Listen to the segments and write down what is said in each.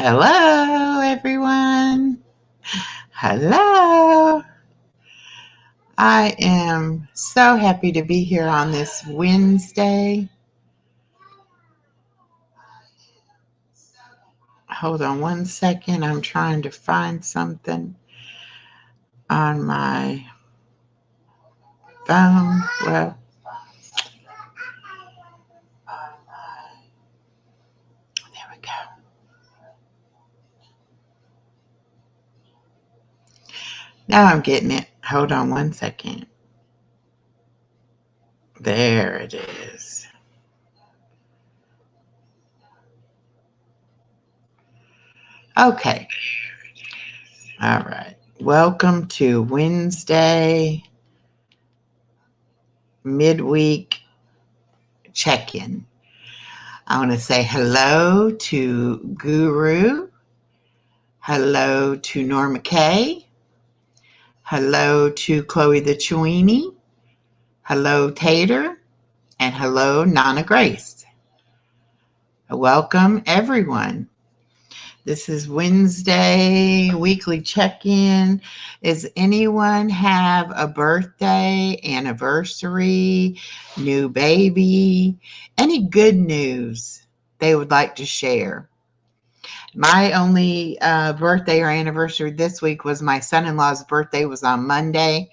Hello, everyone. Hello. I am so happy to be here on this Wednesday. Hold on one second. I'm trying to find something on my phone. Well, there we go. Now I'm getting it. Hold on one second. There it is. Okay. All right. Welcome to Wednesday midweek check-in. I want to say hello to Guru. Hello to Norma Kay. Hello to Chloe the Chewini. Hello, Tater. And hello, Nana Grace. Welcome, everyone. This is Wednesday weekly check-in. Does anyone have a birthday, anniversary, new baby, any good news they would like to share? My only birthday or anniversary this week was my son-in-law's birthday was on Monday.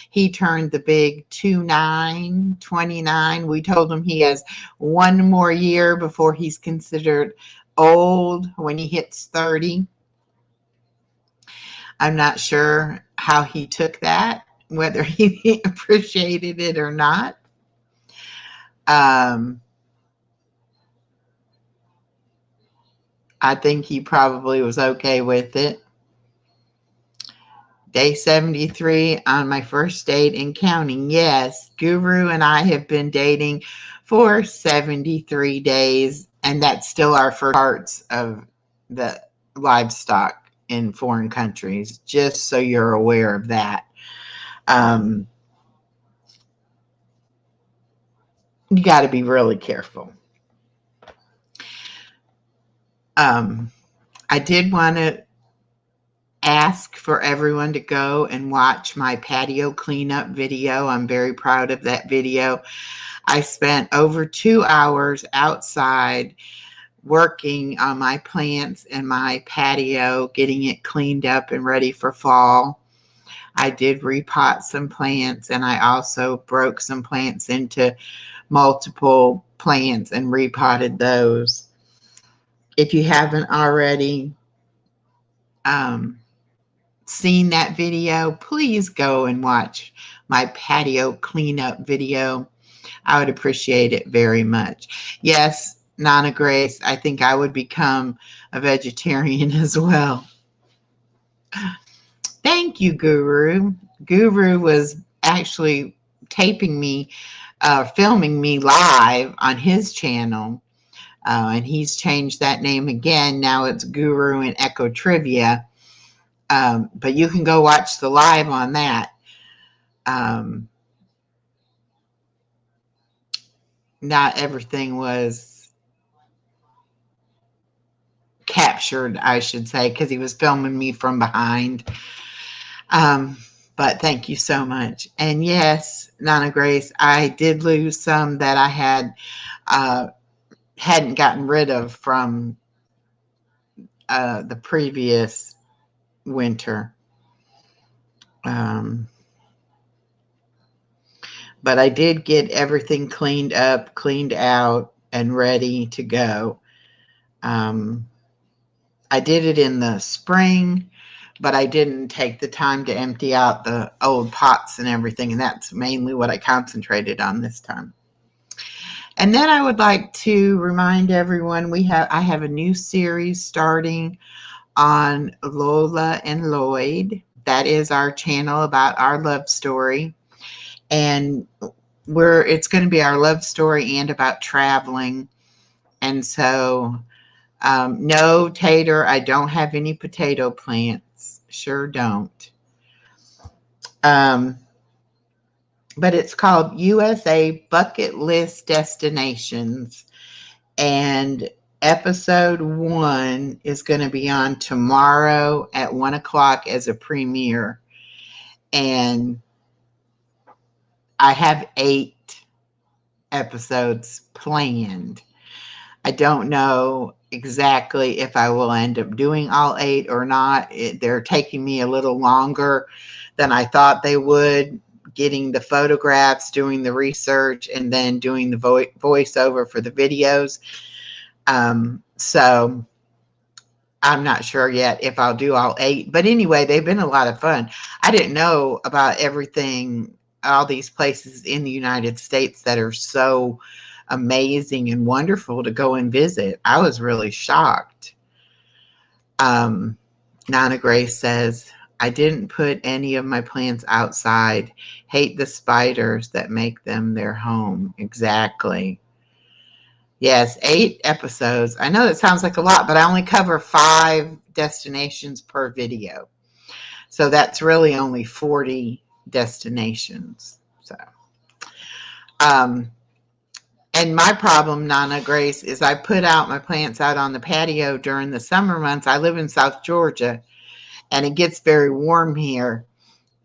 He turned the big 29. We told him he has one more year before he's considered old when he hits 30. I'm not sure how he took that, whether he appreciated it or not. I think he probably was okay with it. Day 73 on my first date and counting. Yes, Guru and I have been dating for 73 days, and that's still our first parts of the livestock in foreign countries, just so you're aware of that. You got to be really careful. I did want to ask for everyone to go and watch my patio cleanup video. I'm very proud of that video. I spent over 2 hours outside working on my plants and my patio, getting it cleaned up and ready for fall. I did repot some plants, and I also broke some plants into multiple plants and repotted those. If you haven't already seen that video, please go and watch my patio cleanup video. I would appreciate it very much. Yes, Nana Grace, I think I would become a vegetarian as well. Thank you, Guru. Guru was actually taping me, filming me live on his channel. And he's changed that name again. Now it's Guru and Echo Trivia. But you can go watch the live on that. Not everything was captured, I should say, because he was filming me from behind. But thank you so much. And yes, Nana Grace, I did lose some that I hadn't gotten rid of from the previous winter. But I did get everything cleaned up, cleaned out, and ready to go. I did it in the spring, but I didn't take the time to empty out the old pots and everything, and that's mainly what I concentrated on this time. And then I would like to remind everyone I have a new series starting on Lola and Lloyd. That is our channel about our love story. And it's going to be our love story and about traveling. And so, no, Tater, I don't have any potato plants. Sure don't. But it's called USA Bucket List Destinations. And episode 1 is going to be on tomorrow at 1 o'clock as a premiere. And I have 8 episodes planned. I don't know exactly if I will end up doing all 8 or not. They're taking me a little longer than I thought they would, getting the photographs, doing the research, and then doing the voiceover for the videos. So I'm not sure yet if I'll do all 8. But anyway, they've been a lot of fun. I didn't know about everything, all these places in the United States that are so amazing and wonderful to go and visit. I was really shocked. Nana Grace says, I didn't put any of my plants outside. Hate the spiders that make them their home. Exactly. Yes, 8 episodes. I know that sounds like a lot, but I only cover 5 destinations per video. So that's really only 40 destinations. So, and my problem, Nana Grace, is I put out my plants out on the patio during the summer months. I live in South Georgia, and it gets very warm here.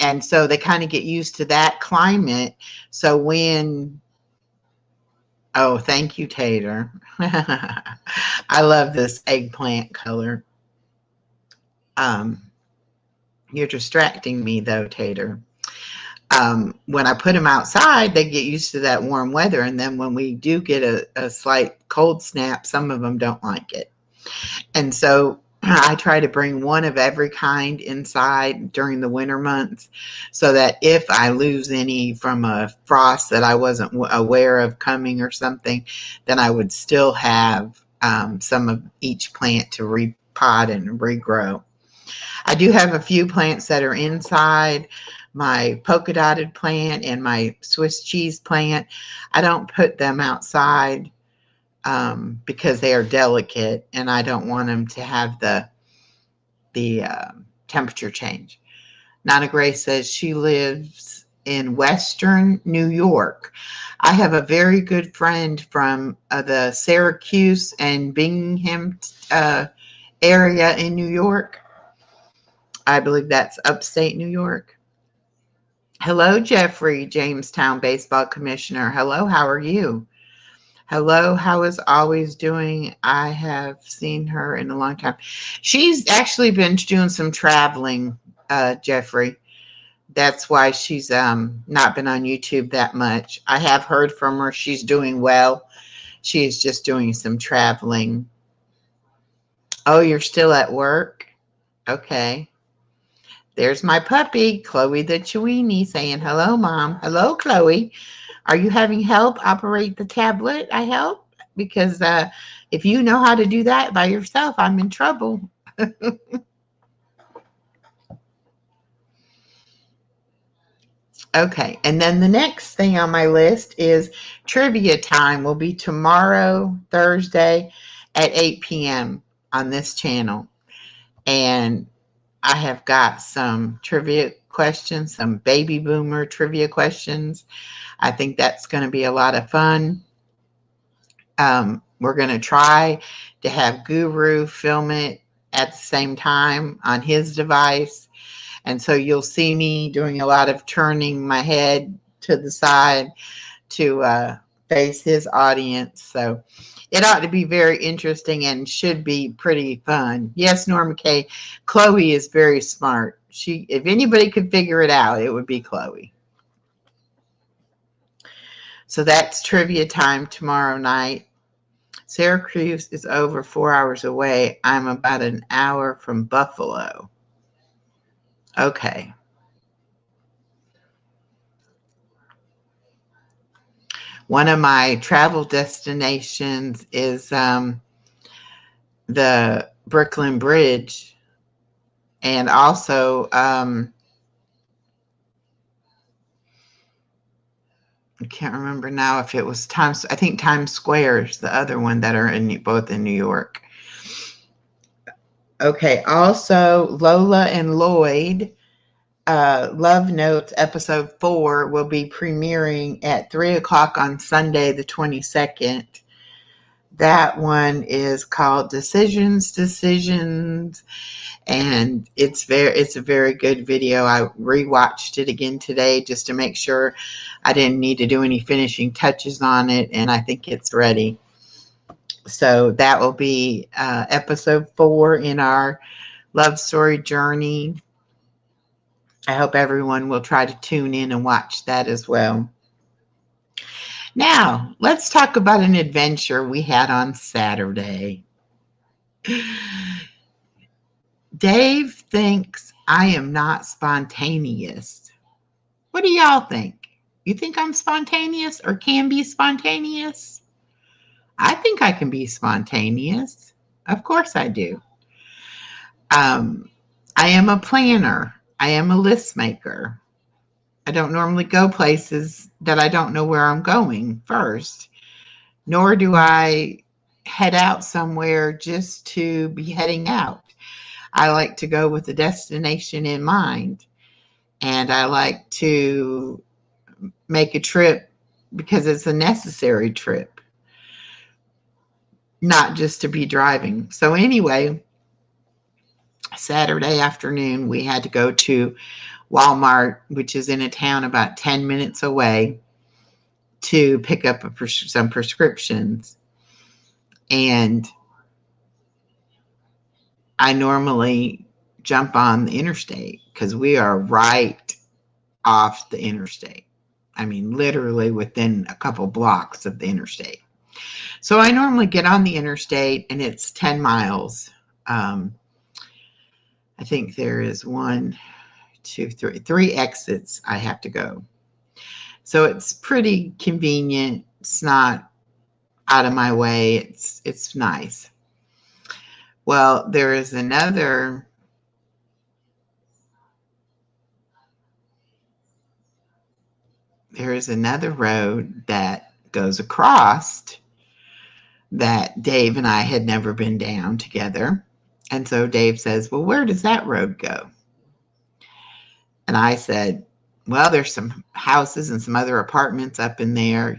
And so they kind of get used to that climate. So when, oh, thank you, Tater. I love this eggplant color. You're distracting me though, Tater. When I put them outside, they get used to that warm weather. And then when we do get a slight cold snap, some of them don't like it. And so I try to bring one of every kind inside during the winter months so that if I lose any from a frost that I wasn't aware of coming or something, then I would still have some of each plant to repot and regrow. I do have a few plants that are inside. My polka dotted plant and my Swiss cheese plant, I don't put them outside because they are delicate and I don't want them to have the temperature change. Nana Grace says she lives in Western New York. I have a very good friend from the Syracuse and Binghamton area in New York. I believe that's upstate New York. Hello, Jeffrey, Jamestown baseball commissioner. Hello, how are you? Hello, how is Always doing? I have seen her in a long time. She's actually been doing some traveling, Jeffrey. That's why she's not been on YouTube that much. I have heard from her. She's doing well. She is just doing some traveling. Oh, you're still at work? Okay. There's my puppy, Chloe the Chewini, saying hello, Mom. Hello, Chloe. Are you having help operate the tablet? I help? Because if you know how to do that by yourself, I'm in trouble. Okay, and then the next thing on my list is trivia time will be tomorrow, Thursday at 8 p.m. on this channel. And I have got some trivia questions, some baby boomer trivia questions. I think that's going to be a lot of fun. We're going to try to have Guru film it at the same time on his device. And so you'll see me doing a lot of turning my head to the side to face his audience. So it ought to be very interesting and should be pretty fun. Yes, Norma Kay, Chloe is very smart. If anybody could figure it out, it would be Chloe. So that's trivia time tomorrow night. Syracuse is over 4 hours away. I'm about an hour from Buffalo. Okay. One of my travel destinations is the Brooklyn Bridge, and also I can't remember now if it was Times. I think Times Square is the other one that are both in New York. Okay. Also, Lola and Lloyd. Love Notes episode 4 will be premiering at 3 o'clock on Sunday, the 22nd. That one is called Decisions, and it's a very good video. I rewatched it again today just to make sure I didn't need to do any finishing touches on it, and I think it's ready. So that will be episode 4 in our love story journey. I hope everyone will try to tune in and watch that as well. Now, let's talk about an adventure we had on Saturday. Dave thinks I am not spontaneous. What do y'all think? You think I'm spontaneous or can be spontaneous? I think I can be spontaneous. Of course I do. I am a planner. I am a list maker. I don't normally go places that I don't know where I'm going first, nor do I head out somewhere just to be heading out. I like to go with the destination in mind, and I like to make a trip because it's a necessary trip, not just to be driving. So anyway, Saturday afternoon, we had to go to Walmart, which is in a town about 10 minutes away, to pick up some prescriptions. And I normally jump on the interstate because we are right off the interstate. I mean, literally within a couple blocks of the interstate. So I normally get on the interstate, and it's 10 miles. I think there is 3 exits I have to go. So it's pretty convenient. It's not out of my way. It's nice. Well, there is another road that goes across that Dave and I had never been down together. And so Dave says, well, where does that road go? And I said, well, there's some houses and some other apartments up in there,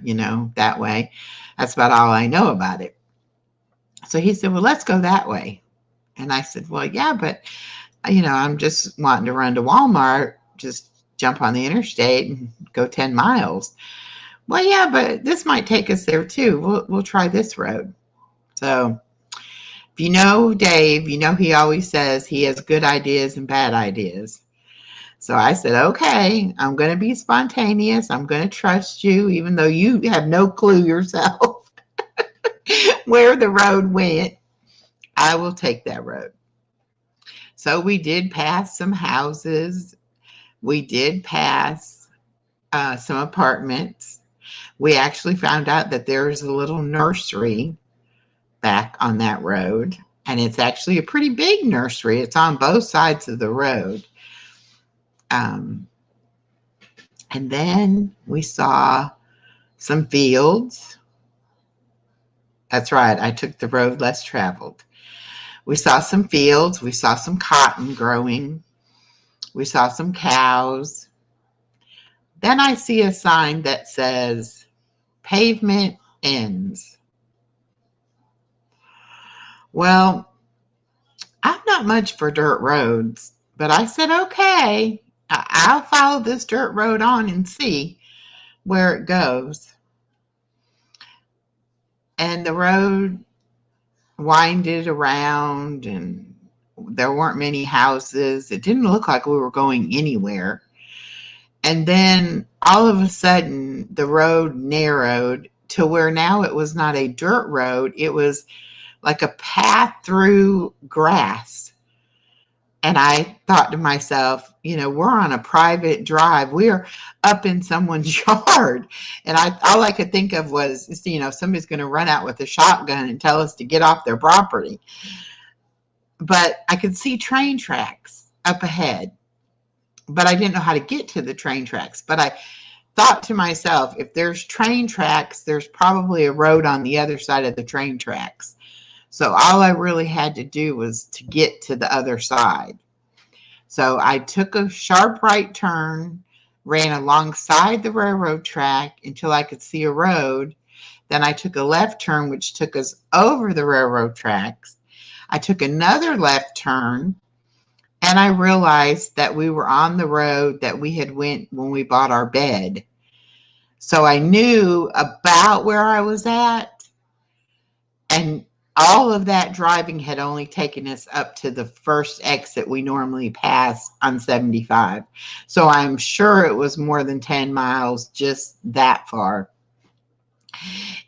that way. That's about all I know about it. So he said, well, let's go that way. And I said, well, yeah, but, I'm just wanting to run to Walmart, just jump on the interstate and go 10 miles. Well, yeah, but this might take us there too. We'll try this road. So if you know Dave, he always says he has good ideas and bad ideas. So I said, okay, I'm going to be spontaneous. I'm going to trust you, even though you have no clue yourself where the road went. I will take that road. So we did pass some houses. We did pass some apartments. We actually found out that there's a little nursery back on that road. And it's actually a pretty big nursery. It's on both sides of the road. And then we saw some fields. That's right. I took the road less traveled. We saw some fields. We saw some cotton growing. We saw some cows. Then I see a sign that says pavement ends. Well, I'm not much for dirt roads, but I said, okay, I'll follow this dirt road on and see where it goes. And the road winded around, and there weren't many houses. It didn't look like we were going anywhere. And then all of a sudden, the road narrowed to where now it was not a dirt road. It was like a path through grass. And I thought to myself, we're on a private drive. We're up in someone's yard. And all I could think of was, somebody's going to run out with a shotgun and tell us to get off their property. But I could see train tracks up ahead. But I didn't know how to get to the train tracks. But I thought to myself, if there's train tracks, there's probably a road on the other side of the train tracks. So all I really had to do was to get to the other side. So I took a sharp right turn, ran alongside the railroad track until I could see a road. Then I took a left turn, which took us over the railroad tracks. I took another left turn, and I realized that we were on the road that we had went when we bought our bed. So I knew about where I was at, and all of that driving had only taken us up to the first exit we normally pass on 75. So I'm sure it was more than 10 miles just that far.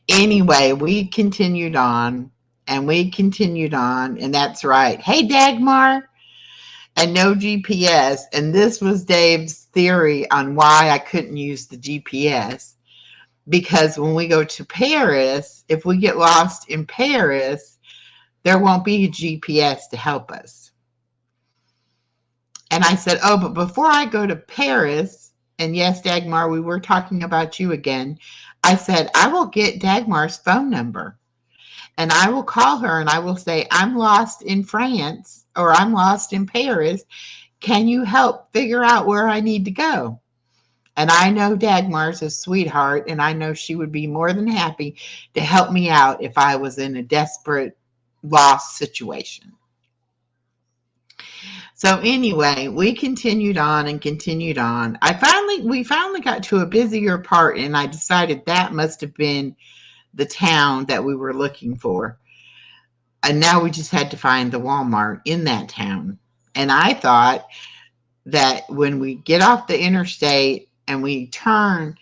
Anyway, we continued on and we continued on, and that's right. Hey, Dagmar, and no GPS. And this was Dave's theory on why I couldn't use the GPS. Because when we go to Paris, if we get lost in Paris, there won't be a GPS to help us. And I said, oh, but before I go to Paris, and yes, Dagmar, we were talking about you again. I said, I will get Dagmar's phone number and I will call her and I will say, I'm lost in France or I'm lost in Paris. Can you help figure out where I need to go? And I know Dagmar's a sweetheart, and I know she would be more than happy to help me out if I was in a desperate lost situation. So anyway, we continued on and continued on. We finally got to a busier part, and I decided that must have been the town that we were looking for. And now we just had to find the Walmart in that town. And I thought that when we get off the interstate and we turn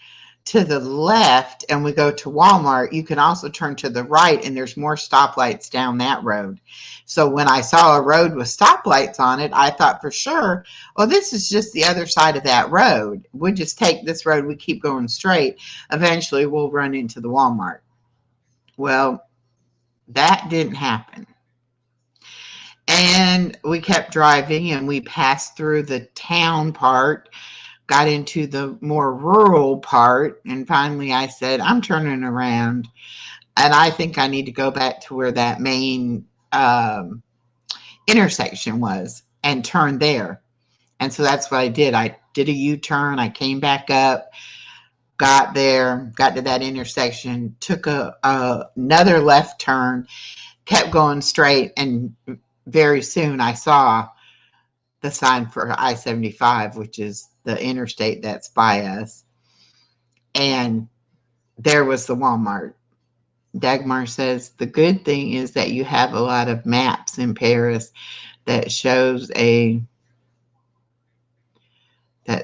to the left and we go to Walmart, you can also turn to the right and there's more stoplights down that road. So when I saw a road with stoplights on it, I thought for sure, well, this is just the other side of that road. We'll just take this road. We keep going straight. Eventually we'll run into the Walmart. Well, that didn't happen. And we kept driving and we passed through the town part, got into the more rural part, and finally I said, I'm turning around and I think I need to go back to where that main intersection was and turn there. And so that's what I did. I did a U-turn. I came back up, got there, got to that intersection, took another left turn, kept going straight, and very soon I saw the sign for I-75, which is the interstate that's by us. And there was the Walmart. Dagmar says, the good thing is that you have a lot of maps in Paris that shows that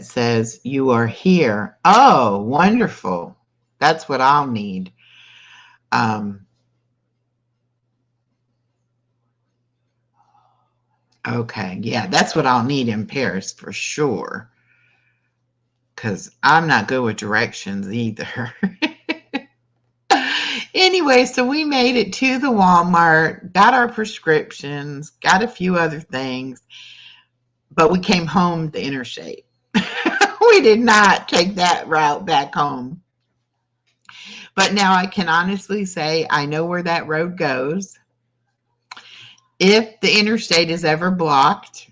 says you are here. Oh, wonderful. That's what I'll need. Okay, yeah, that's what I'll need in Paris for sure. Because I'm not good with directions either. Anyway, so we made it to the Walmart, got our prescriptions, got a few other things, but we came home the interstate. We did not take that route back home. But now I can honestly say I know where that road goes. If the interstate is ever blocked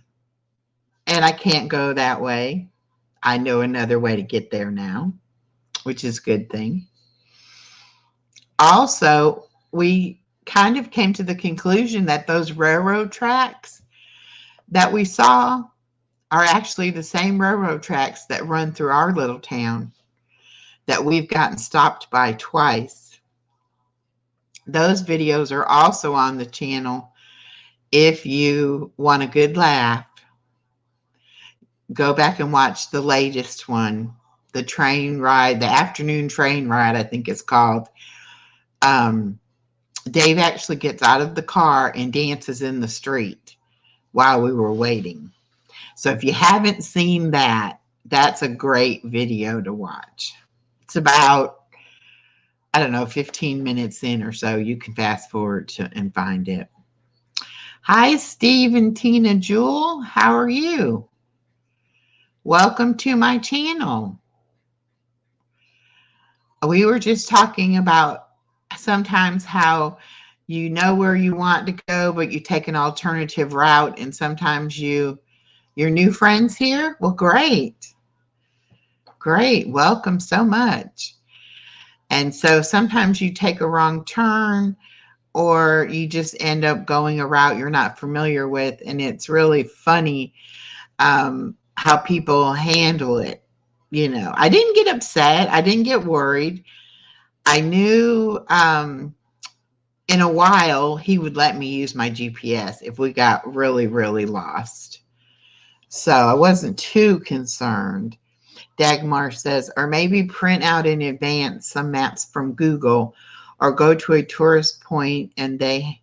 and I can't go that way, I know another way to get there now, which is a good thing. Also, we kind of came to the conclusion that those railroad tracks that we saw are actually the same railroad tracks that run through our little town that we've gotten stopped by twice. Those videos are also on the channel. If you want a good laugh, go back and watch the latest one, the train ride, the afternoon train ride, I think it's called. Dave actually gets out of the car and dances in the street while we were waiting. So if you haven't seen that, that's a great video to watch. It's about, I don't know, 15 minutes in or so. You can fast forward and find it. Hi, Steve and Tina Jewel. How are you? Welcome to my channel. We were just talking about sometimes how you know where you want to go, but you take an alternative route, and sometimes your new friends here? Well, great. Great. Welcome so much. And so sometimes you take a wrong turn or you just end up going a route you're not familiar with. And it's really funny how people handle it. I didn't get upset. I didn't get worried. I knew in a while he would let me use my GPS if we got really, really lost. So I wasn't too concerned. Dagmar says, or maybe print out in advance some maps from Google or go to a tourist point and they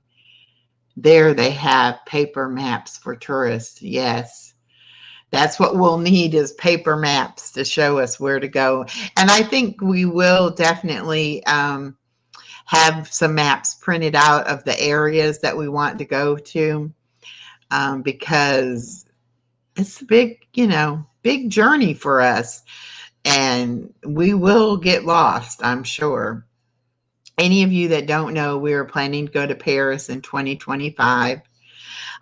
have paper maps for tourists. Yes. That's what we'll need is paper maps to show us where to go. And I think we will definitely have some maps printed out of the areas that we want to go to because it's a big journey for us. And we will get lost, I'm sure. Any of you that don't know, we are planning to go to Paris in 2025.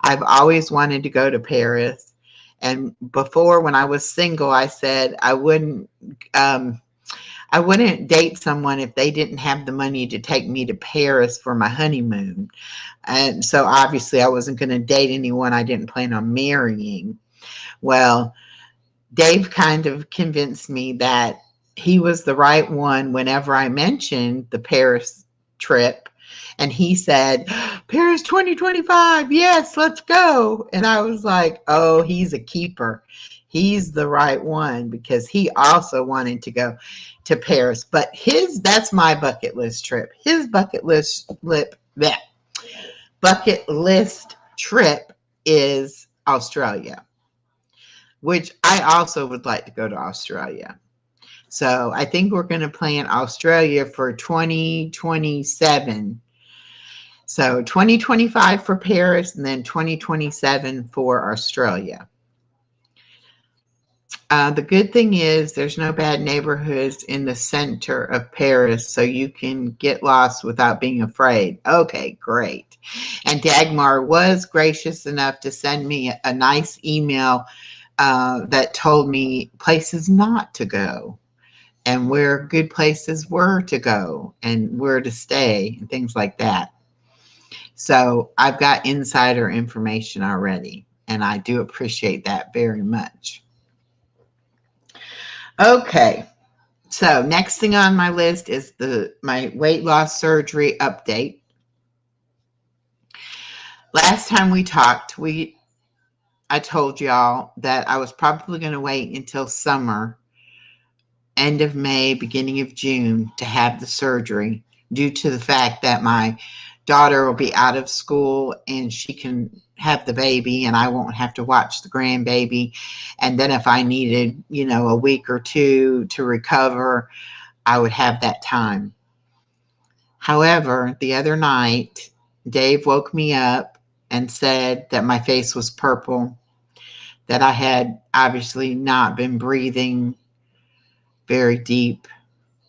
I've always wanted to go to Paris. And before, when I was single, I said I wouldn't date someone if they didn't have the money to take me to Paris for my honeymoon. And so obviously I wasn't going to date anyone I didn't plan on marrying. Well, Dave kind of convinced me that he was the right one whenever I mentioned the Paris trip. And he said, Paris 2025, yes, let's go. And I was like, oh, he's a keeper. He's the right one because he also wanted to go to Paris. But that's my bucket list trip. His bucket list trip is Australia, which I also would like to go to Australia. So I think we're going to plan Australia for 2027. So 2025 for Paris and then 2027 for Australia. The good thing is there's no bad neighborhoods in the center of Paris, so you can get lost without being afraid. Okay, great. And Dagmar was gracious enough to send me a nice email that told me places not to go and where good places were to go and where to stay and things like that. So I've got insider information already, and I do appreciate that very much. Okay, so next thing on my list is my weight loss surgery update. Last time we talked, I told y'all that I was probably going to wait until summer, end of May, beginning of June, to have the surgery due to the fact that my daughter will be out of school and she can have the baby and I won't have to watch the grandbaby. And then if I needed, a week or two to recover, I would have that time. However, the other night, Dave woke me up and said that my face was purple, that I had obviously not been breathing very deep,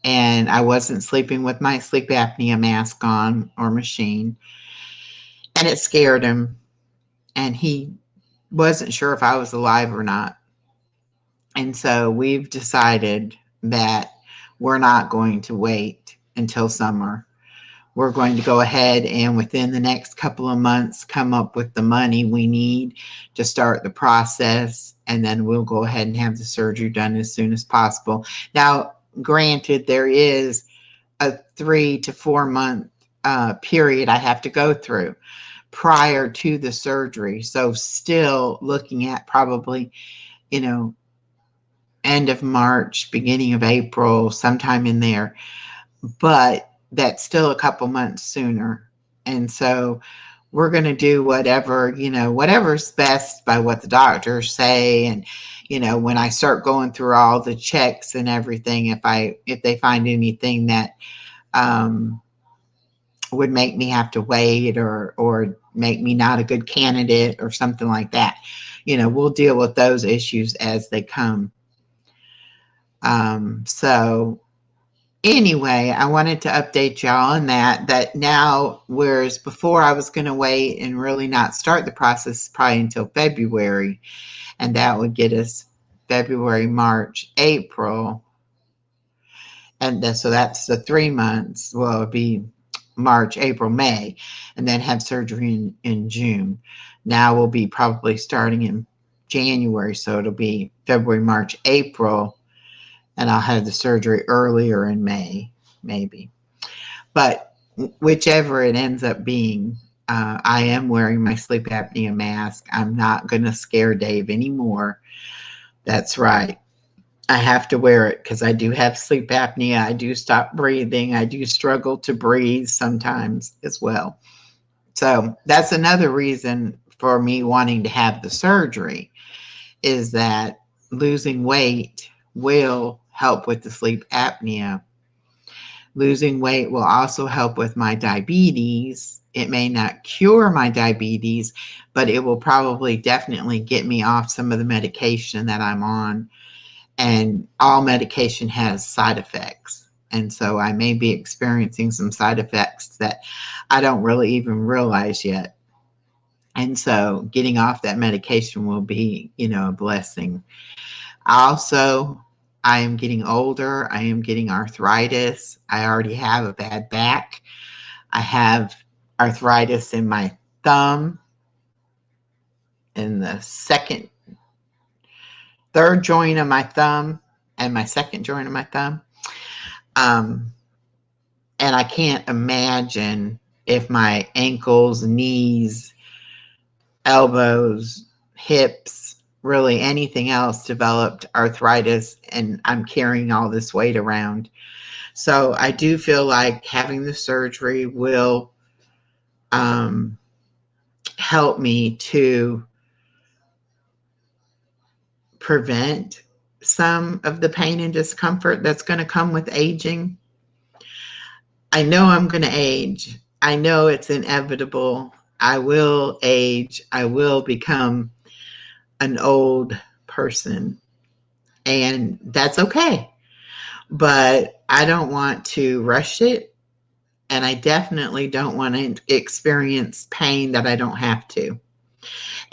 and I wasn't sleeping with my sleep apnea mask on or machine. And it scared him. And he wasn't sure if I was alive or not. And so we've decided that we're not going to wait until summer. We're going to go ahead and within the next couple of months come up with the money we need to start the process. And then we'll go ahead and have the surgery done as soon as possible. Now, granted, there is a 3 to 4 month period I have to go through prior to the surgery. So still looking at probably, end of March, beginning of April, sometime in there. But that's still a couple months sooner. And so we're going to do whatever's best by what the doctors say. And, when I start going through all the checks and everything, if they find anything that would make me have to wait or make me not a good candidate or something like that, we'll deal with those issues as they come. So anyway, I wanted to update y'all on that now, whereas before I was going to wait and really not start the process probably until February, and that would get us February, March, April. And so that's the 3 months. Well, it'd be March, April, May, and then have surgery in June. Now we'll be probably starting in January, so it'll be February, March, April, and I'll have the surgery earlier in May, maybe. But whichever it ends up being, I am wearing my sleep apnea mask. I'm not going to scare Dave anymore. That's right. I have to wear it because I do have sleep apnea. I do stop breathing. I do struggle to breathe sometimes as well. So that's another reason for me wanting to have the surgery, is that losing weight will help with the sleep apnea. Losing weight will also help with my diabetes. It may not cure my diabetes, but it will probably definitely get me off some of the medication that I'm on. And all medication has side effects. And so I may be experiencing some side effects that I don't really even realize yet. And so getting off that medication will be, a blessing. Also, I am getting older. I am getting arthritis. I already have a bad back. I have arthritis in my thumb, in the third joint of my thumb, and my second joint of my thumb. And I can't imagine if my ankles, knees, elbows, hips, really anything else developed arthritis and I'm carrying all this weight around. So I do feel like having the surgery will help me to prevent some of the pain and discomfort that's going to come with aging. I know I'm going to age. I know it's inevitable. I will age. I will become an old person, and that's okay. But I don't want to rush it, and I definitely don't want to experience pain that I don't have to.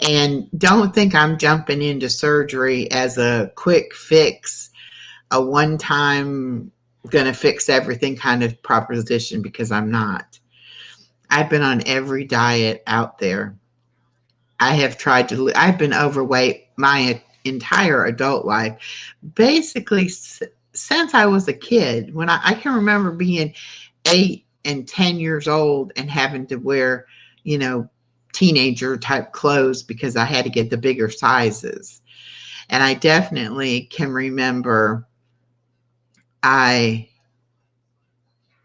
And don't think I'm jumping into surgery as a quick fix, a one time going to fix everything kind of proposition, because I'm not. I've been on every diet out there. I've been overweight my entire adult life, basically since I was a kid. When I can remember being 8 and 10 years old and having to wear, you know, teenager type clothes because I had to get the bigger sizes. And I definitely can remember I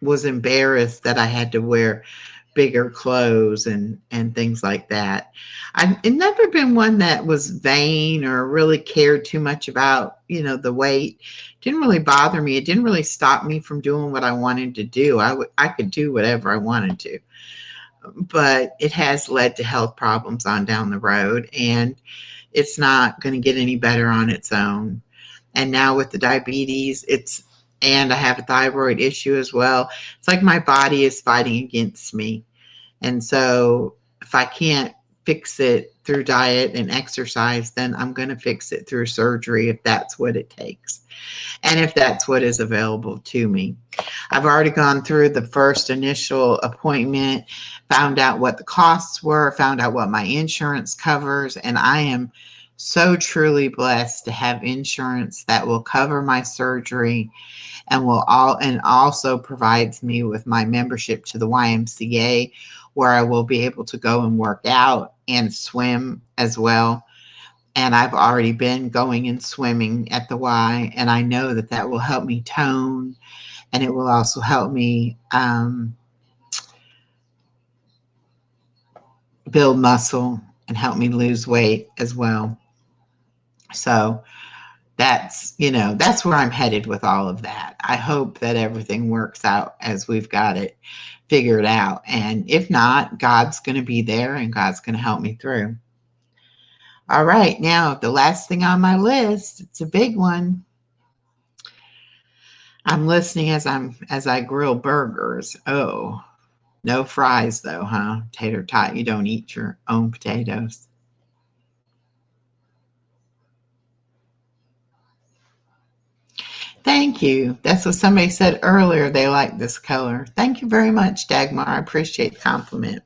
was embarrassed that I had to wear bigger clothes and things like that. I've never been one that was vain or really cared too much about, the weight. It didn't really bother me. It didn't really stop me from doing what I wanted to do. I could do whatever I wanted to. But it has led to health problems on down the road, and it's not going to get any better on its own. And now with the diabetes, and I have a thyroid issue as well. It's like my body is fighting against me. And so if I can't fix it through diet and exercise, then I'm going to fix it through surgery if that's what it takes. And if that's what is available to me. I've already gone through the first initial appointment, found out what the costs were, found out what my insurance covers, and I am so truly blessed to have insurance that will cover my surgery and also provides me with my membership to the YMCA, where I will be able to go and work out and swim as well. And I've already been going and swimming at the Y, and I know that that will help me tone, and it will also help me build muscle and help me lose weight as well. So that's where I'm headed with all of that. I hope that everything works out as we've got it figured out. And if not, God's going to be there and God's going to help me through. All right. Now, the last thing on my list, it's a big one. I'm listening as I grill burgers. Oh, no fries though, huh? Tater tot, you don't eat your own potatoes. Thank you. That's what somebody said earlier. They like this color. Thank you very much, Dagmar. I appreciate the compliment.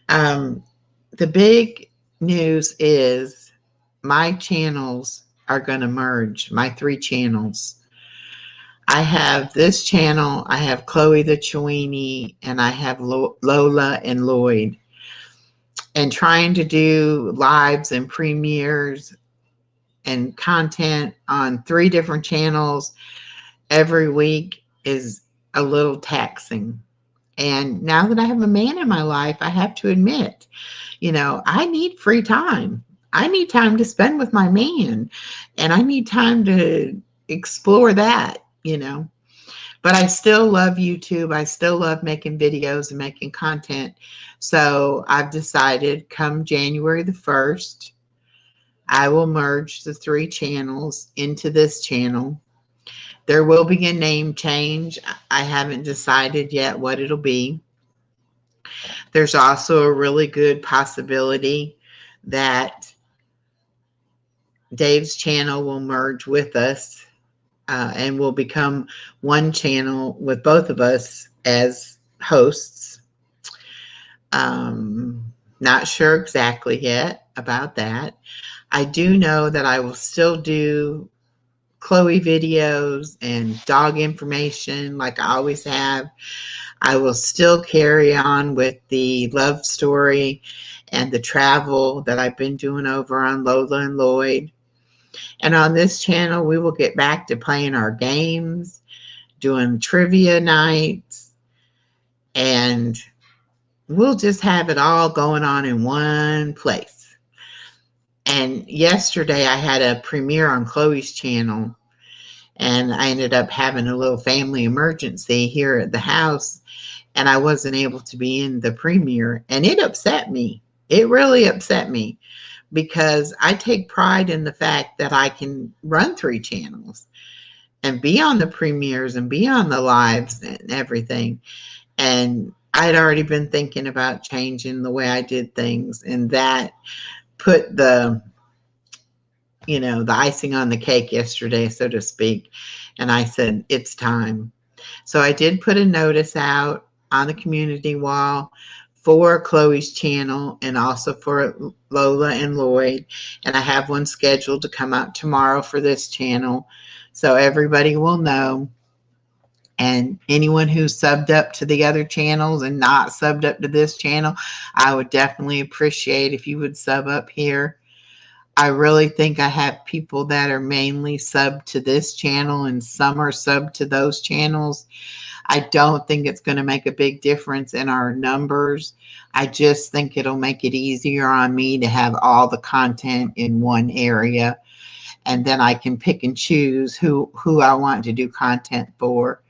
Um, the big news is my channels are going to merge, my 3 channels. I have this channel, I have Chloe the Chewini, and I have Lola and Lloyd. And trying to do lives and premieres and content on 3 different channels every week is a little taxing. And now that I have a man in my life, I have to admit, I need free time. I need time to spend with my man, and I need time to explore that. But I still love YouTube. I still love making videos and making content. So I've decided come January the 1st, I will merge the 3 channels into this channel. There will be a name change. I haven't decided yet what it'll be. There's also a really good possibility that Dave's channel will merge with us and will become one channel with both of us as hosts. Not sure exactly yet about that. I do know that I will still do Chloe videos and dog information like I always have. I will still carry on with the love story and the travel that I've been doing over on Lola and Lloyd. And on this channel, we will get back to playing our games, doing trivia nights, and we'll just have it all going on in one place. And yesterday I had a premiere on Chloe's channel, and I ended up having a little family emergency here at the house, and I wasn't able to be in the premiere, and it upset me. It really upset me because I take pride in the fact that I can run 3 channels and be on the premieres and be on the lives and everything. And I'd already been thinking about changing the way I did things, and that put the icing on the cake yesterday, so to speak. And I said, it's time. So I did put a notice out on the community wall for Chloe's channel and also for Lola and Lloyd. And I have one scheduled to come out tomorrow for this channel. So everybody will know. And anyone who's subbed up to the other channels and not subbed up to this channel, I would definitely appreciate if you would sub up here. I really think I have people that are mainly subbed to this channel and some are subbed to those channels. I don't think it's going to make a big difference in our numbers. I just think it'll make it easier on me to have all the content in one area. And then I can pick and choose who I want to do content for.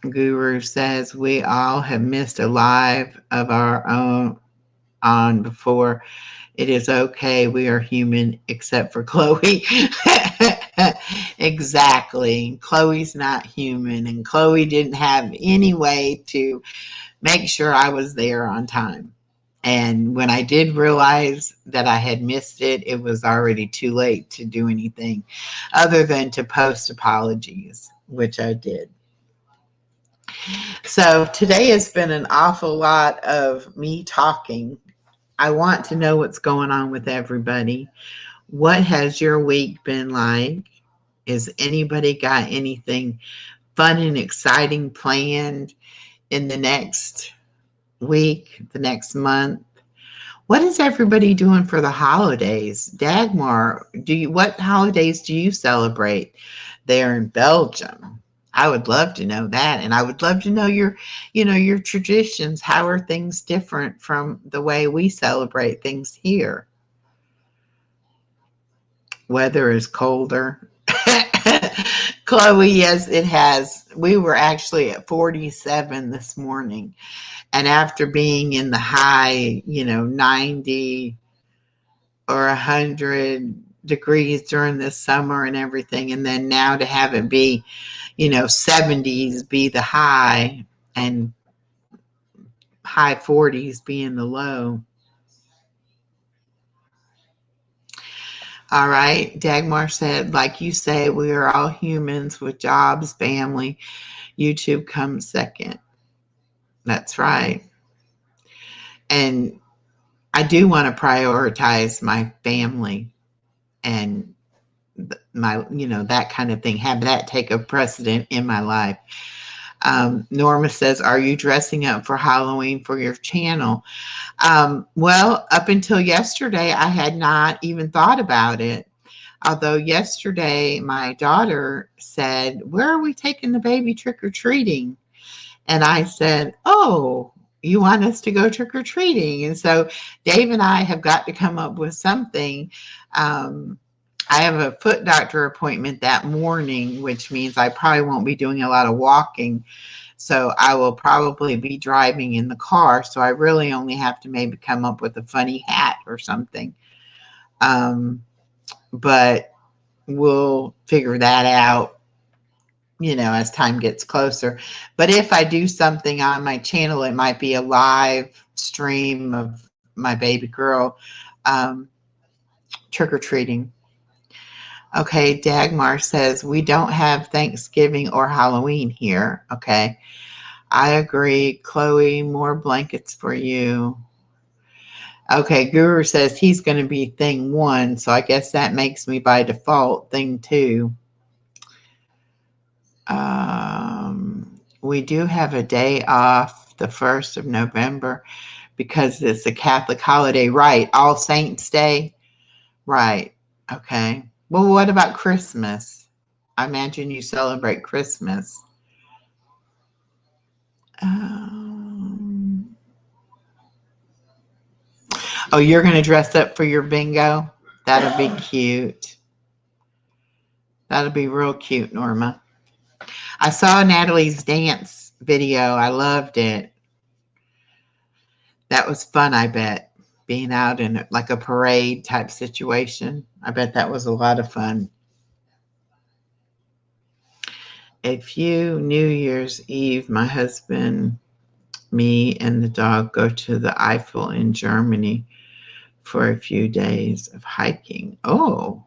Guru says we all have missed a live of our own on before. It is okay. We are human except for Chloe. Exactly. Chloe's not human, and Chloe didn't have any way to make sure I was there on time. And when I did realize that I had missed it, it was already too late to do anything other than to post apologies, which I did. So today has been an awful lot of me talking. I want to know what's going on with everybody. What has your week been like? Has anybody got anything fun and exciting planned in the next week, the next month? What is everybody doing for the holidays? Dagmar, what holidays do you celebrate there in Belgium? I would love to know that, and I would love to know your traditions. How are things different from the way we celebrate things here? Weather is colder. Chloe, yes, it has. We were actually at 47 this morning, and after being in the high, 90 or 100 degrees during this summer and everything, and then now to have it be 70s be the high and high 40s being the low. All right. Dagmar said, like you say, we are all humans with jobs, family. YouTube comes second. That's right. And I do want to prioritize my family and my, that kind of thing. Have that take a precedent in my life. Norma says, are you dressing up for Halloween for your channel? Well, up until yesterday, I had not even thought about it. Although yesterday my daughter said, where are we taking the baby trick-or-treating? And I said, oh, you want us to go trick-or-treating? And so Dave and I have got to come up with something. I have a foot doctor appointment that morning, which means I probably won't be doing a lot of walking. So I will probably be driving in the car. So I really only have to maybe come up with a funny hat or something. But we'll figure that out, as time gets closer. But if I do something on my channel, it might be a live stream of my baby girl trick-or-treating. Okay, Dagmar says, we don't have Thanksgiving or Halloween here. Okay, I agree. Chloe, more blankets for you. Okay, Guru says he's going to be thing 1, so I guess that makes me by default thing 2. We do have a day off the 1st of November because it's a Catholic holiday, right? All Saints Day, right? Okay. Well, what about Christmas? I imagine you celebrate Christmas. Oh, you're going to dress up for your bingo? That'll be cute. That'll be real cute, Norma. I saw Natalie's dance video. I loved it. That was fun, I bet. Being out in like a parade type situation. I bet that was a lot of fun. A few New Year's Eve, my husband, me, and the dog go to the Eiffel in Germany for a few days of hiking. Oh,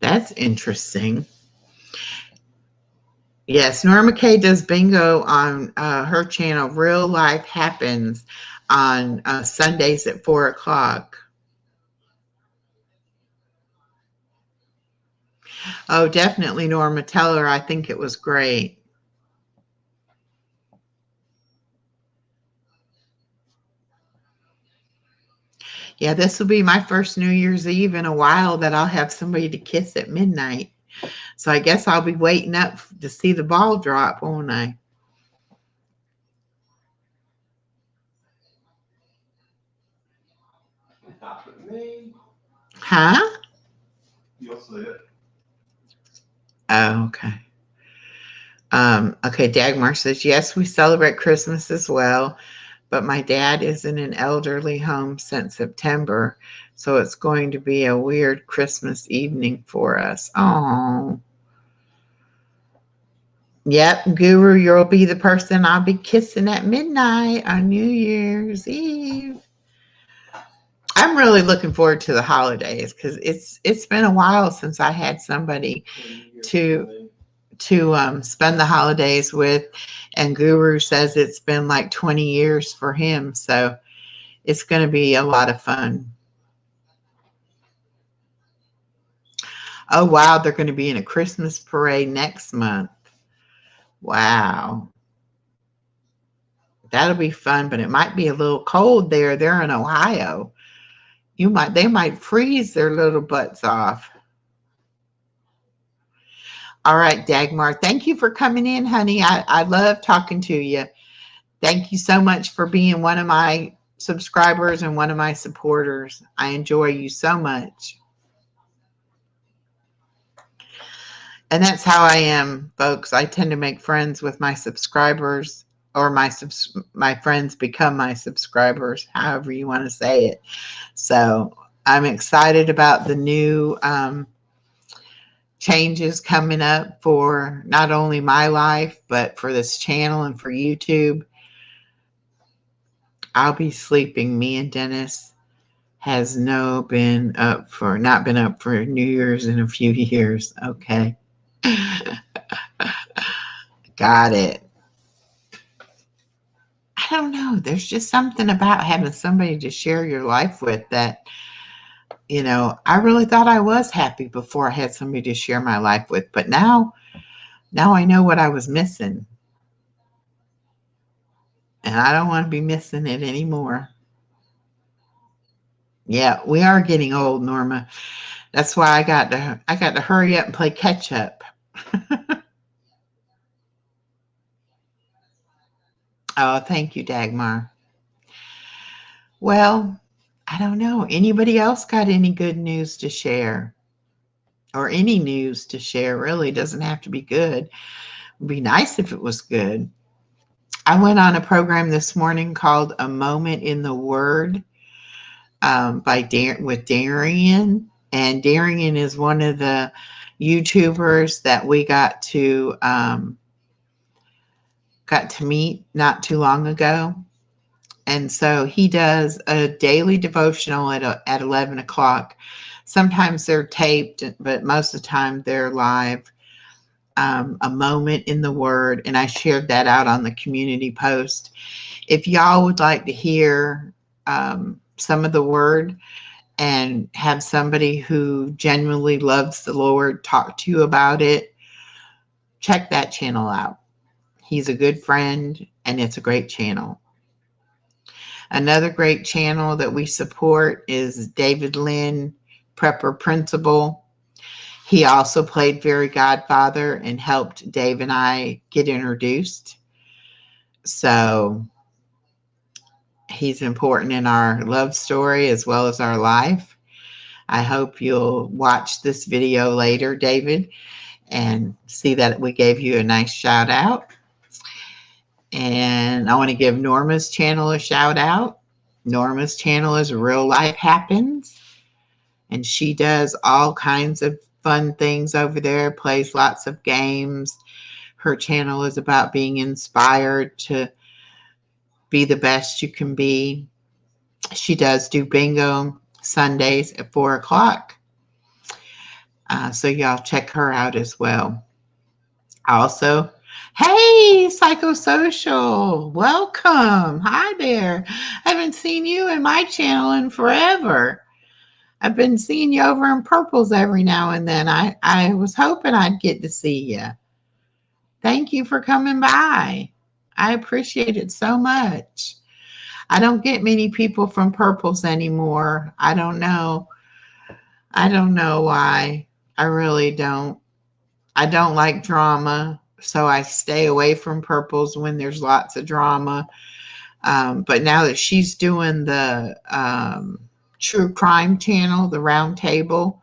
that's interesting. Yes, Norma Kay does bingo on her channel. Real Life Happens on Sundays at 4 o'clock. Oh, definitely, Norma. Tell her I think it was great. Yeah, this will be my first New Year's Eve in a while that I'll have somebody to kiss at midnight. So I guess I'll be waiting up to see the ball drop, won't I? Huh? You'll see it. Oh, okay. Okay, Dagmar says, yes, we celebrate Christmas as well, but my dad is in an elderly home since September, so it's going to be a weird Christmas evening for us. Oh. Yep, Guru, you'll be the person I'll be kissing at midnight on New Year's Eve. I'm really looking forward to the holidays because it's been a while since I had somebody to spend the holidays with, and Guru says it's been like 20 years for him, so it's going to be a lot of fun. Oh wow, they're going to be in a Christmas parade next month. Wow, that'll be fun, but it might be a little cold there. They're in Ohio. They might freeze their little butts off. All right, Dagmar, thank you for coming in, honey. I love talking to you. Thank you so much for being one of my subscribers and one of my supporters. I enjoy you so much. And that's how I am, folks. I tend to make friends with my subscribers, or my friends become my subscribers, however you want to say it. So I'm excited about the new changes coming up for not only my life, but for this channel and for YouTube. I'll be sleeping, me and Dennis has not been up for New Year's in a few years. Okay. Got it. I don't know. There's just something about having somebody to share your life with that, I really thought I was happy before I had somebody to share my life with, but now I know what I was missing. And I don't want to be missing it anymore. Yeah, we are getting old, Norma. That's why I got to hurry up and play catch up. Oh, thank you, Dagmar. Well, I don't know. Anybody else got any good news to share? Or any news to share, really. Doesn't have to be good. It'd be nice if it was good. I went on a program this morning called A Moment in the Word with Darian. And Darian is one of the YouTubers that we got to meet not too long ago. And so he does a daily devotional at 11 o'clock. Sometimes they're taped, but most of the time they're live. A moment in the Word, and I shared that out on the community post. If y'all would like to hear some of the Word and have somebody who genuinely loves the Lord talk to you about it, check that channel out. He's a good friend, and it's a great channel. Another great channel that we support is David Lynn, Prepper Principal. He also played Fairy Godfather and helped Dave and I get introduced. So he's important in our love story as well as our life. I hope you'll watch this video later, David, and see that we gave you a nice shout out. And I want to give Norma's channel a shout out. Norma's channel is Real Life Happens, and she does all kinds of fun things over there, plays lots of games. Her channel is about being inspired to be the best you can be. She does do bingo Sundays at 4 o'clock. So y'all check her out as well. Also, hey, Psychosocial, welcome. Hi there. I haven't seen you in my channel in forever. I've been seeing you over in Purples every now and then. I was hoping I'd get to see you. Thank you for coming by. I appreciate it so much. I don't get many people from Purples anymore. I don't know why. I really don't. I don't like drama, so I stay away from Purples when there's lots of drama. But now that she's doing the true crime channel, the Round Table,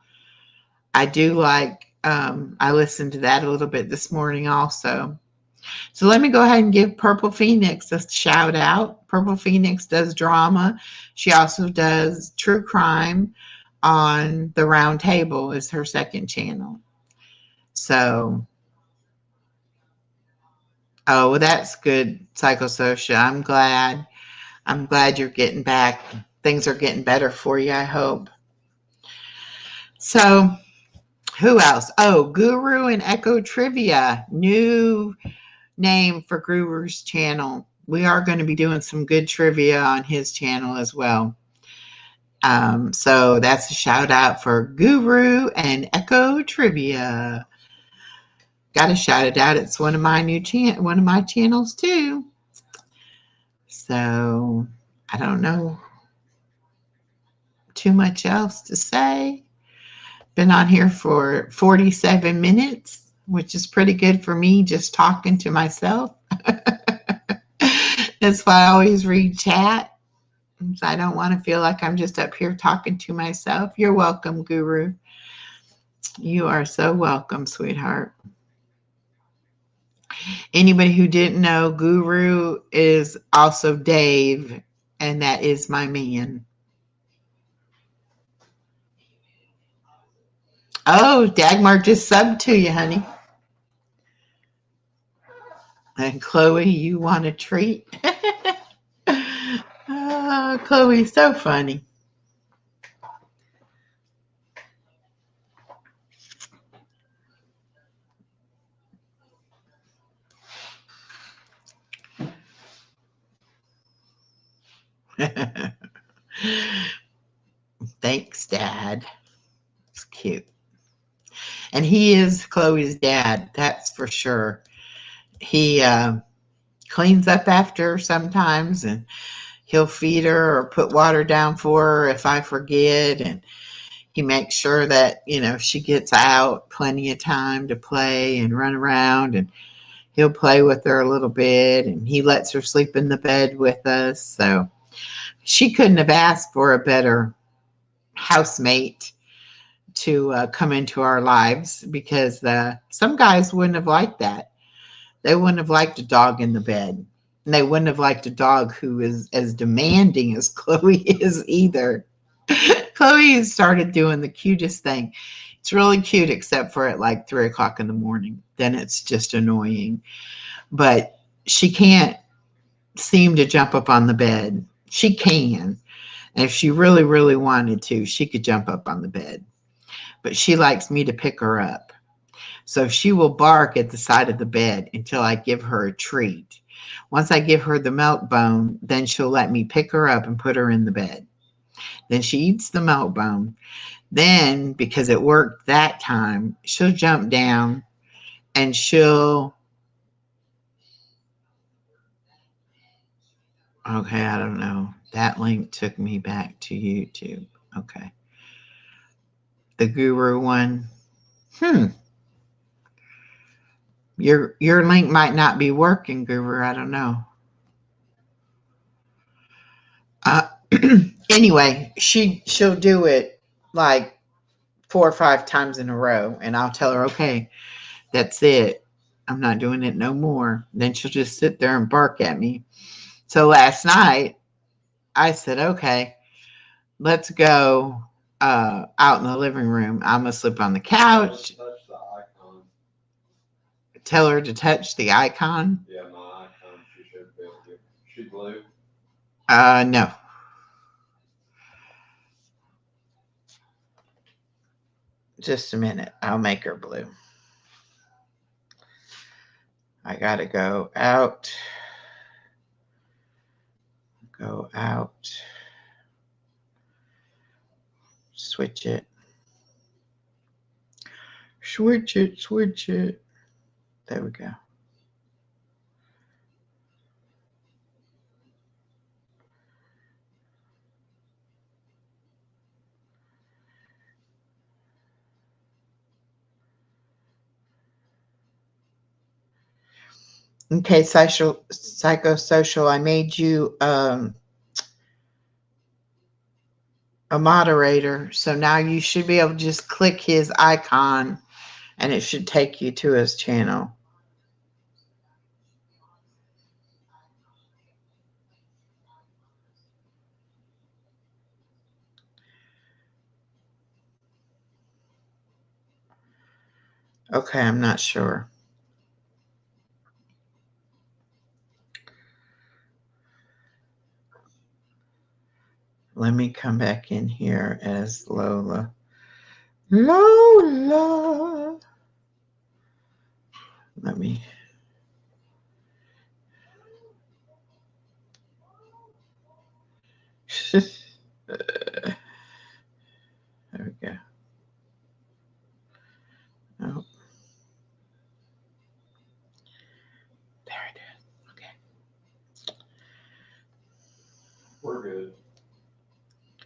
I do like, I listened to that a little bit this morning also. So let me go ahead and give Purple Phoenix a shout out. Purple Phoenix does drama. She also does true crime on the Round Table is her second channel. So, oh, well, that's good, Psychosocial. I'm glad you're getting back. Things are getting better for you, I hope. So, who else? Oh, Guru and Echo Trivia, new name for Guru's channel. We are going to be doing some good trivia on his channel as well. So that's a shout out for Guru and Echo Trivia. Got to shout it out. It's one of my one of my channels too. So I don't know too much else to say. Been on here for 47 minutes, which is pretty good for me just talking to myself. That's why I always read chat. I don't want to feel like I'm just up here talking to myself. You're welcome, Guru. You are so welcome, sweetheart. Anybody who didn't know, Guru is also Dave, and that is my man. Oh, Dagmar just subbed to you, honey. And Chloe, you want a treat? Oh, Chloe's so funny. Thanks, Dad. It's cute. And he is Chloe's dad, that's for sure. He cleans up after her sometimes, and he'll feed her or put water down for her if I forget. And he makes sure that, she gets out plenty of time to play and run around. And he'll play with her a little bit. And he lets her sleep in the bed with us. So she couldn't have asked for a better housemate to come into our lives, because some guys wouldn't have liked that. They wouldn't have liked a dog in the bed. And they wouldn't have liked a dog who is as demanding as Chloe is either. Chloe has started doing the cutest thing. It's really cute, except for at like 3 o'clock in the morning. Then it's just annoying. But she can't seem to jump up on the bed. She can. And if she really, really wanted to, she could jump up on the bed. But she likes me to pick her up. So she will bark at the side of the bed until I give her a treat. Once I give her the milk bone, then she'll let me pick her up and put her in the bed. Then she eats the milk bone. Then, because it worked that time, she'll jump down and okay, I don't know. That link took me back to YouTube. Okay. The Guru one. Your link might not be working, Guru. I don't know. Anyway, she'll do it like 4 or 5 times in a row, and I'll tell her, okay, that's it. I'm not doing it no more. Then she'll just sit there and bark at me. So last night, I said, okay, let's go out in the living room. I'm going to sleep on the couch. Tell her to touch the icon. Yeah, my icon. She should be able to. She blue? No. Just a minute. I'll make her blue. I got to go out. Go out. Switch it. Switch it. Switch it. There we go. Okay, psychosocial. I made you a moderator. So now you should be able to just click his icon and it should take you to his channel. Okay, I'm not sure. Let me come back in here as Lola. Lola. Let me. There we go. Oh. There it is. Okay. We're good.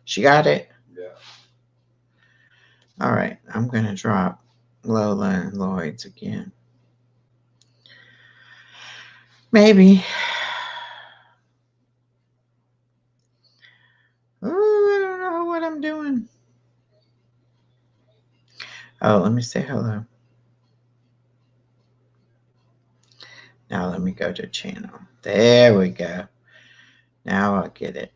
She got it? Yeah. All right. I'm going to drop Lola and Lloyd's again. Maybe. Oh, I don't know what I'm doing. Oh, let me say hello. Now let me go to channel. There we go. Now I'll get it.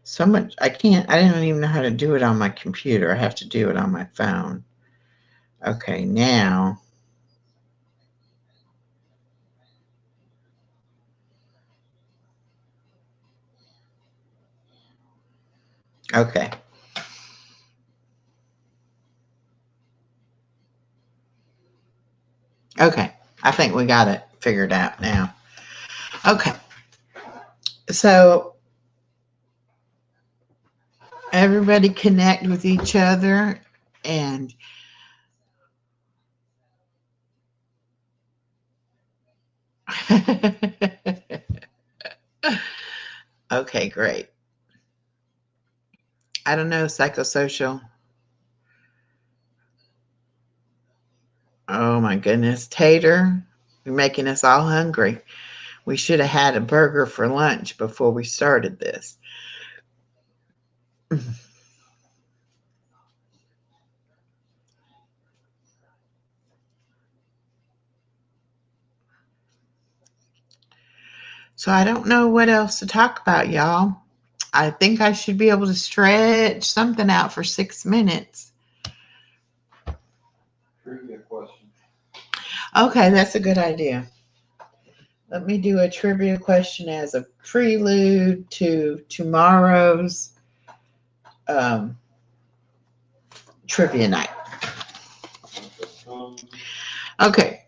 So much, I don't even know how to do it on my computer. I have to do it on my phone. Okay, now. Okay. Okay, I think we got it figured out now. Okay, So everybody connect with each other and okay, great. I don't know, psychosocial. Oh my goodness, Tater, you're making us all hungry. We should have had a burger for lunch before we started this. So I don't know what else to talk about, y'all. I think I should be able to stretch something out for 6 minutes. Trivia question. Okay, that's a good idea. Let me do a trivia question as a prelude to tomorrow's trivia night. Okay.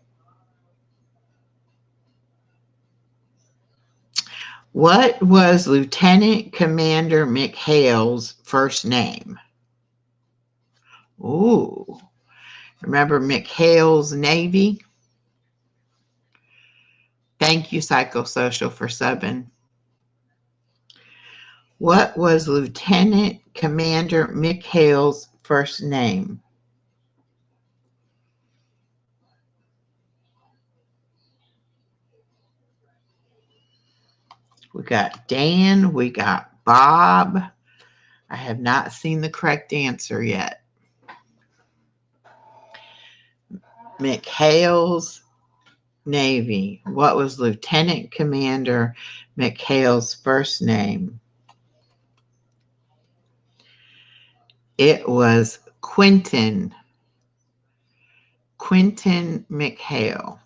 What was Lieutenant Commander McHale's first name? Ooh. Remember McHale's Navy? Thank you, Psychosocial, for subbing. What was Lieutenant Commander McHale's first name? We got Dan, we got Bob. I have not seen the correct answer yet. McHale's Navy. What was Lieutenant Commander McHale's first name? It was Quentin McHale.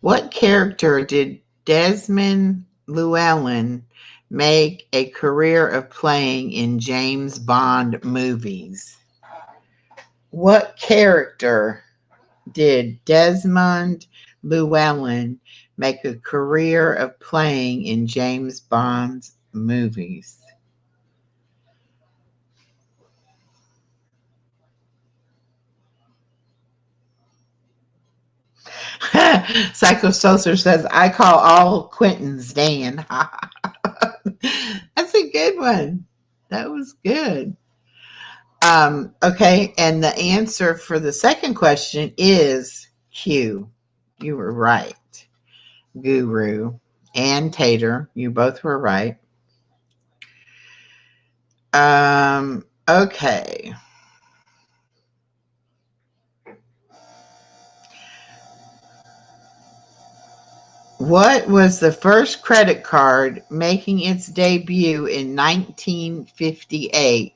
What character did Desmond Llewellyn make a career of playing in James Bond movies? What character did Desmond Llewellyn make a career of playing in James Bond's movies? Psychosocial says, I call all Quentins Dan. That's a good one. That was good. Okay, and the answer for the second question is Q. You were right. Guru and Tater, you both were right. Okay. What was the first credit card making its debut in 1958?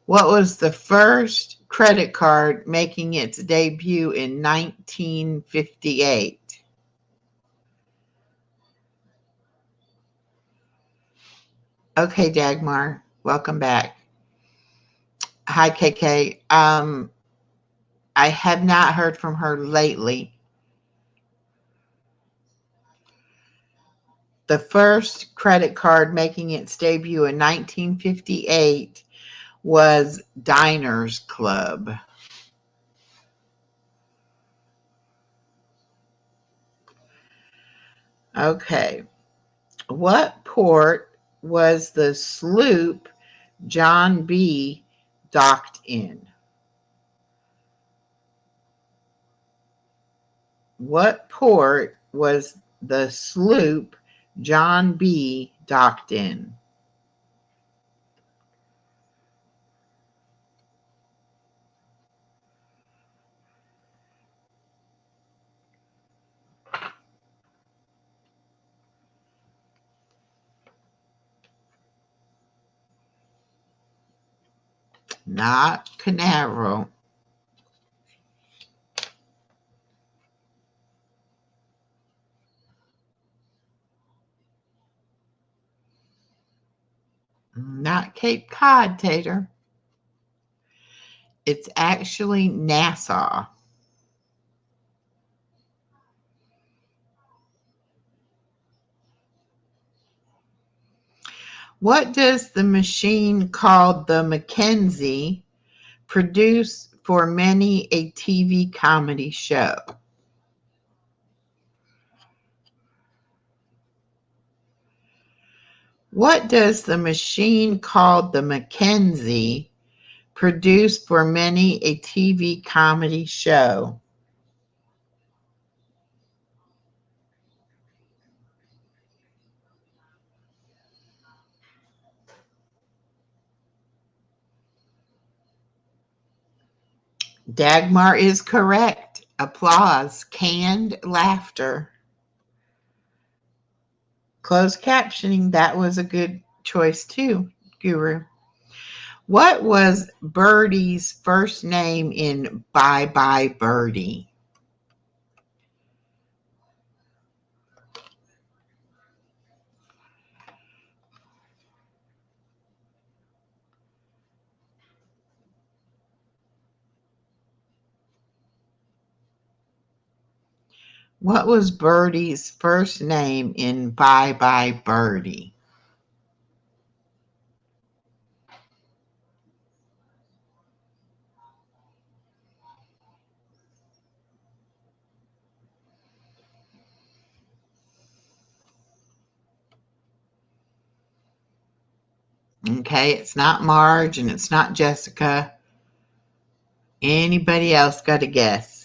What was the first credit card making its debut in 1958? Okay, Dagmar, welcome back. Hi, KK. I have not heard from her lately. The first credit card making its debut in 1958 was Diners Club. Okay. What port was the sloop John B. docked in? What port was the sloop John B. docked in? Not Canaveral. Not Cape Cod, Tater. It's actually Nassau. What does the machine called the Mackenzie produce for many a TV comedy show? What does the machine called the Mackenzie produce for many a TV comedy show? Dagmar is correct. Applause. Canned laughter. Closed captioning. That was a good choice too, Guru. What was Birdie's first name in Bye Bye Birdie? What was Birdie's first name in Bye Bye Birdie? Okay, it's not Marge and it's not Jessica. Anybody else got a guess?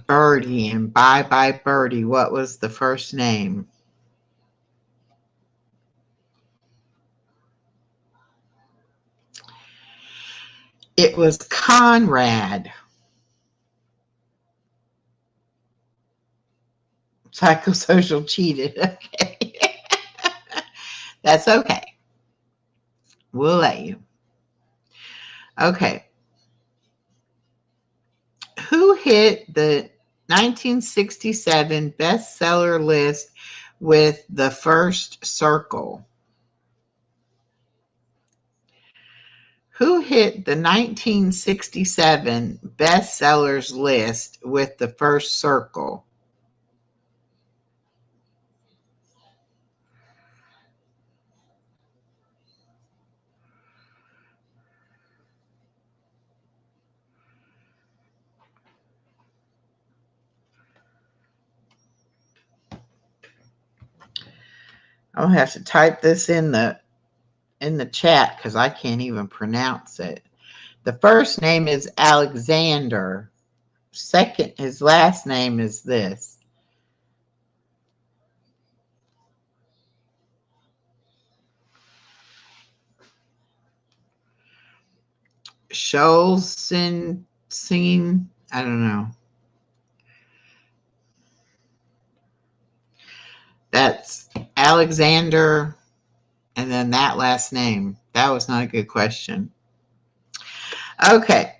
Birdie and Bye Bye Birdie. What was the first name? It was Conrad. Psychosocial cheated. Okay. That's okay. We'll let you. Okay. Who hit the 1967 bestseller list with The First Circle? Who hit the 1967 bestsellers list with The First Circle? I'll have to type this in the chat because I can't even pronounce it. The first name is Alexander. Second, his last name is this. Scholzen, I don't know. That's Alexander and then that last name. That was not a good question. Okay.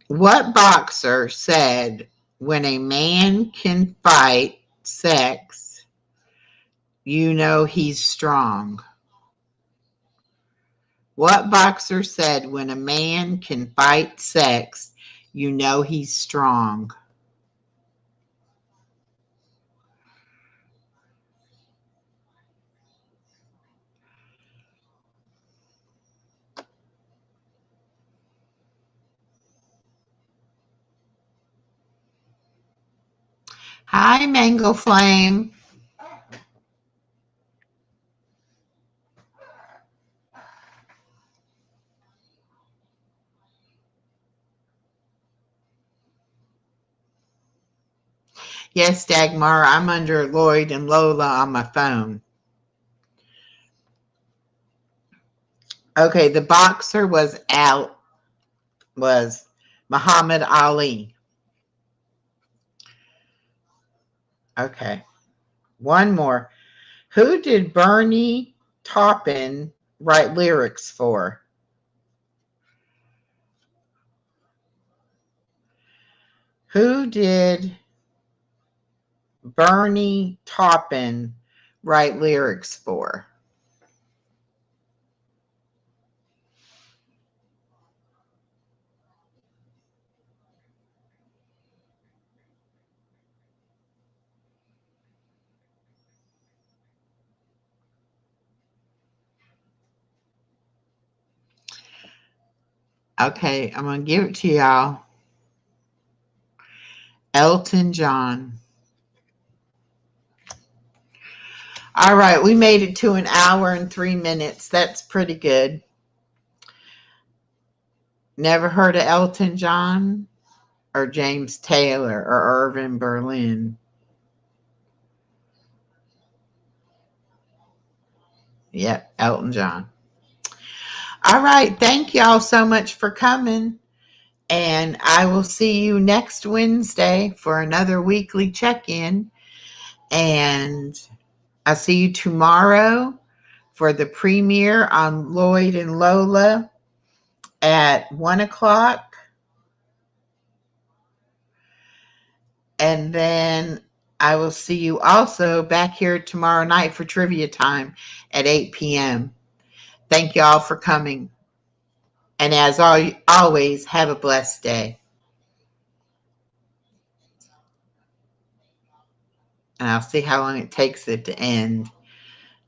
What boxer said, when a man can fight sex, you know he's strong? What boxer said, when a man can fight sex, you know he's strong? Hi, Mango Flame. Yes, Dagmar, I'm under Lloyd and Lola on my phone. Okay, the boxer was Muhammad Ali. Okay, one more. Who did Bernie Taupin write lyrics for? Who did Bernie Taupin write lyrics for? Okay, I'm going to give it to y'all. Elton John. All right, we made it to an hour and 3 minutes. That's pretty good. Never heard of Elton John or James Taylor or Irving Berlin? Yep, Elton John. All right, thank y'all so much for coming. And I will see you next Wednesday for another weekly check-in. And I'll see you tomorrow for the premiere on Lloyd and Lola at 1 o'clock. And then I will see you also back here tomorrow night for trivia time at 8 p.m. Thank you all for coming. And as always, have a blessed day. And I'll see how long it takes it to end.